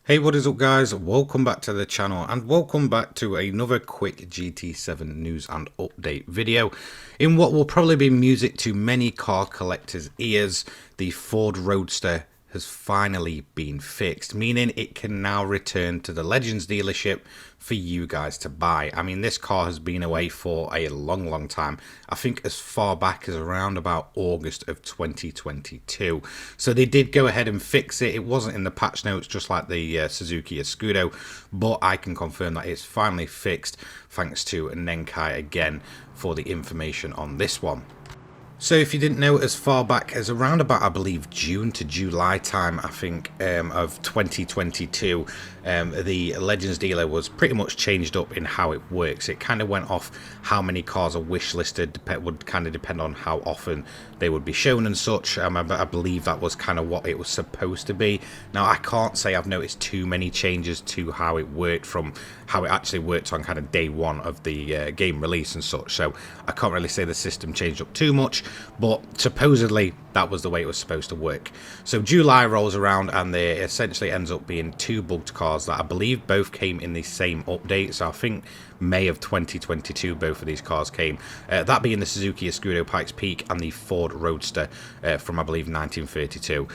Hey, what is up guys? Welcome back to the channel and welcome back to another quick GT7 news and update video. In what will probably be music to many car collectors' ears, the Ford Roadster has finally been fixed, meaning it can now return to the Legends dealership for you guys to buy. I mean, this car has been away for a long time. I think as far back as around about August of 2022. So they did go ahead and fix it. It wasn't in the patch notes just like the Suzuki Escudo, but I can confirm that it's finally fixed thanks to Nenkai again for the information on this one. So if you didn't know, as far back as around about, I believe, June to July time, I think, of 2022, the Legends dealer was pretty much changed up in how it works. It kind of went off how many cars are wish listed, would kind of depend on how often they would be shown and such. I believe that was kind of what it was supposed to be. Now, I can't say I've noticed too many changes to how it worked from how it actually worked on kind of day one of the game release and such. So I can't really say the system changed up too much, but supposedly that was the way it was supposed to work. So July rolls around and there essentially ends up being two bugged cars that I believe both came in the same update. So I think May of 2022 both of these cars came, that being the Suzuki Escudo Pikes Peak and the Ford Roadster from I believe 1932.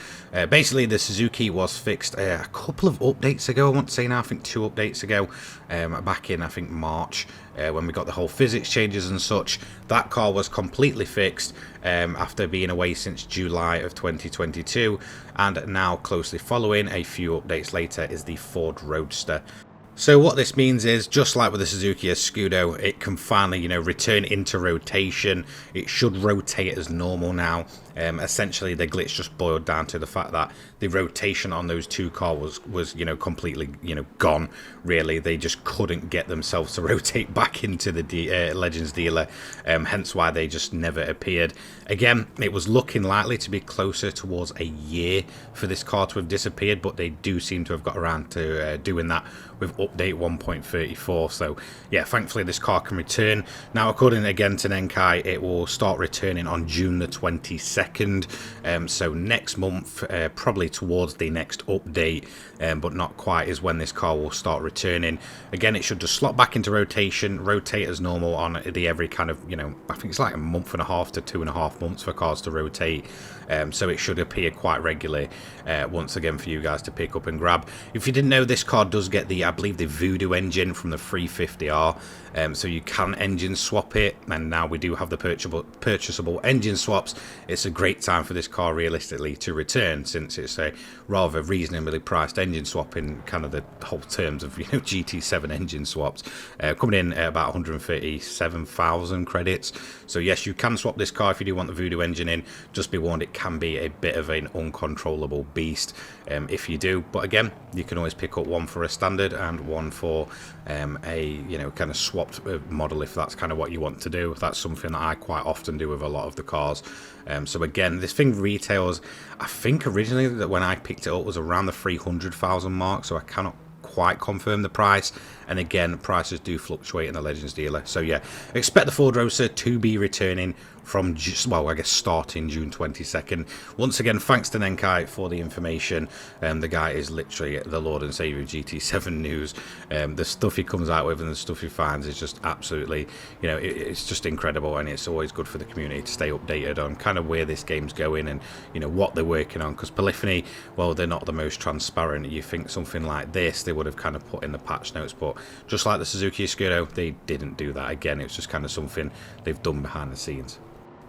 Basically the Suzuki was fixed a couple of updates ago, I want to say now, I think 2 updates ago, back in I think March, when we got the whole physics changes and such. That car was completely fixed after being away since July of 2022, and now closely following a few updates later is the Ford Roadster. So what this means is, just like with the Suzuki Escudo, it can finally, return into rotation. It should rotate as normal now. Essentially, the glitch just boiled down to the fact that the rotation on those two cars was completely, gone. Really, they just couldn't get themselves to rotate back into the Legends dealer. Hence why they just never appeared. Again, it was looking likely to be closer towards a year for this car to have disappeared, but they do seem to have got around to doing that with update 1.34. So yeah, thankfully this car can return. Now, according again to Nenkai, it will start returning on June the 22nd. So next month, probably towards the next update, but not quite, is when this car will start returning. Again, it should just slot back into rotation, rotate as normal on the every kind of, I think it's like a month and a half to 2.5 months for cars to rotate. So it should appear quite regularly once again for you guys to pick up and grab. If you didn't know, this car does get the, I believe, the Voodoo engine from the 350R, so you can engine swap it, and now we do have the purchasable engine swaps. It's a great time for this car realistically to return, since it's a rather reasonably priced engine swap in kind of the whole terms of GT7 engine swaps, coming in at about 137,000 credits. So yes, you can swap this car if you do want the Voodoo engine in. Just be warned, it can be a bit of an uncontrollable beast if you do, but again, you can always pick up one for a standard and one for a kind of swapped model if that's kind of what you want to do. That's something that I quite often do with a lot of the cars. So again, this thing retails, I think originally that when I picked it up was around the 300,000 mark, so I cannot quite confirm the price, and again, prices do fluctuate in the Legends dealer. So yeah, expect the Ford Roadster to be returning from I guess starting June 22nd. Once again, thanks to Nenkai for the information. The guy is literally the Lord and Savior of GT7 news. The stuff he comes out with and the stuff he finds is just absolutely, it's just incredible, and it's always good for the community to stay updated on kind of where this game's going and what they're working on, because Polyphony, well, they're not the most transparent. You think something like this they would have kind of put in the patch notes, but just like the Suzuki Escudo, they didn't do that. Again, it's just kind of something they've done behind the scenes.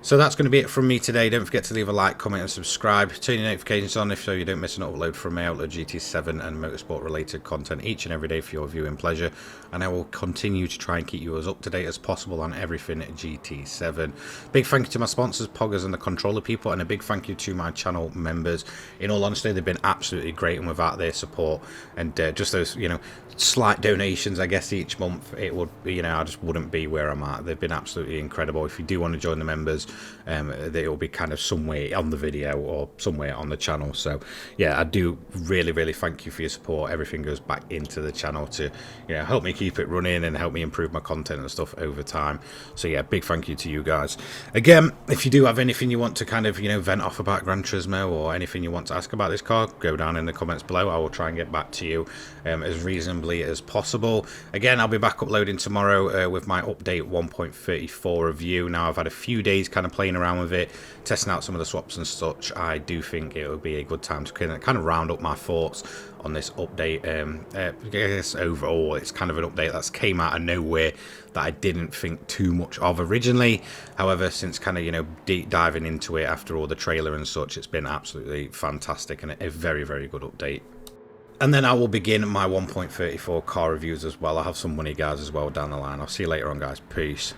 So that's going to be it from me today. Don't forget to leave a like, comment and subscribe. Turn your notifications on so you don't miss an upload from me. I upload GT7 and motorsport related content each and every day for your viewing pleasure, and I will continue to try and keep you as up to date as possible on everything GT7. Big thank you to my sponsors, Poggers and the Controller people, and a big thank you to my channel members. In all honesty, they've been absolutely great, and without their support and just those slight donations I guess each month, it would be, I just wouldn't be where I'm at. They've been absolutely incredible. If you do want to join the members, that it will be kind of somewhere on the video or somewhere on the channel. So yeah, I do really thank you for your support. Everything goes back into the channel to, you know, help me keep it running and help me improve my content and stuff over time. So yeah, big thank you to you guys. Again, if you do have anything you want to kind of, you know, vent off about Gran Turismo or anything you want to ask about this car, go down in the comments below. I will try and get back to you as reasonably as possible. Again, I'll be back uploading tomorrow with my update 1.34 review. Now, I've had a few days kind of playing around with it, testing out some of the swaps and such. I do think it would be a good time to kind of round up my thoughts on this update. I guess overall it's kind of an update that's came out of nowhere that I didn't think too much of originally. However, since kind of, you know, deep diving into it after all the trailer and such, it's been absolutely fantastic and a very good update. And then I will begin my 1.34 car reviews as well. I'll have some money guys as well down the line. I'll see you later on, guys. Peace.